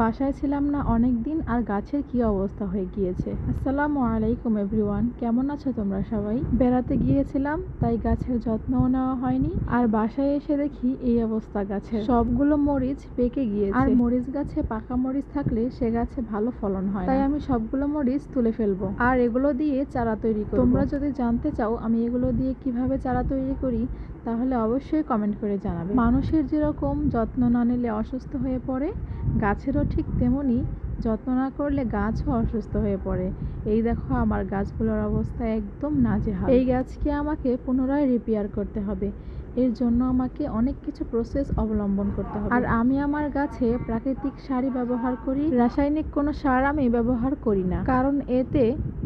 বাসায় ছিলাম না অনেক দিন, আর গাছের কি অবস্থা হয়ে গিয়েছে। আসসালামু আলাইকুম এভরিওয়ান, কেমন আছো তোমরা সবাই? বেড়াতে গিয়েছিলাম, তাই গাছের যত্নও নেওয়া হয়নি। আর বাসায় এসে দেখি এই অবস্থা গাছের। সবগুলো মরিচ পেকে গিয়েছে। আর মরিচ গাছে পাকা মরিচ থাকলে সে গাছে ভালো ফলন হয়, তাই আমি সবগুলো মরিচ তুলে ফেলবো আর এগুলো দিয়ে চারা তৈরি করব। তোমরা যদি জানতে চাও আমি এগুলো দিয়ে কিভাবে চারা তৈরি করি, তাহলে অবশ্যই কমেন্ট করে জানাবে। মানুষের যেরকম যত্ন না নিলে অসুস্থ হয়ে পড়ে, গাছেরও ঠিক তেমনি যত্ন না করলে গাছও অসুস্থ হয়ে পড়ে। এই দেখো আমার গাছগুলোর অবস্থা একদম নাজেহাল। এই গাছকে আমাকে পুনরায় রিপেয়ার করতে হবে। এর জন্য আমাকে অনেক কিছু প্রসেস অবলম্বন করতে হবে। আর আমি আমার গাছে প্রাকৃতিক সারই ব্যবহার করি, রাসায়নিক কোনো সার আমি ব্যবহার করি না, কারণ এতে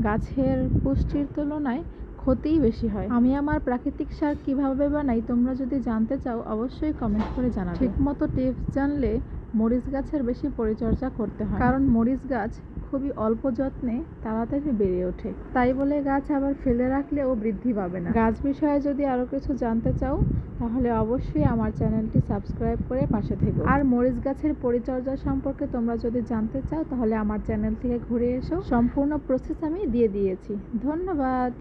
গাছের পুষ্টির তুলনায় ক্ষতিই বেশি হয়। আমি আমার প্রাকৃতিক সার কিভাবে বানাই তোমরা যদি জানতে চাও অবশ্যই কমেন্ট করে জানাবে। ঠিকমতো টিপস জানলে মরিচ গাছের বেশি পরিচর্যা করতে হয়, কারণ মরিচ গাছ খুবই অল্প যত্নে তাড়াতাড়ি বেড়ে ওঠে। তাই বলে গাছ আবার ফেলে রাখলেও বৃদ্ধি পাবে না। গাছ বিষয়ে যদি আরো কিছু জানতে চাও তাহলে অবশ্যই আমার চ্যানেলটি সাবস্ক্রাইব করে পাশে থেকো। আর মরিচ গাছের পরিচর্যা সম্পর্কে তোমরা যদি জানতে চাও তাহলে আমার চ্যানেল থেকে ঘুরে এসো, সম্পূর্ণ প্রসেস আমি দিয়ে দিয়েছি। ধন্যবাদ।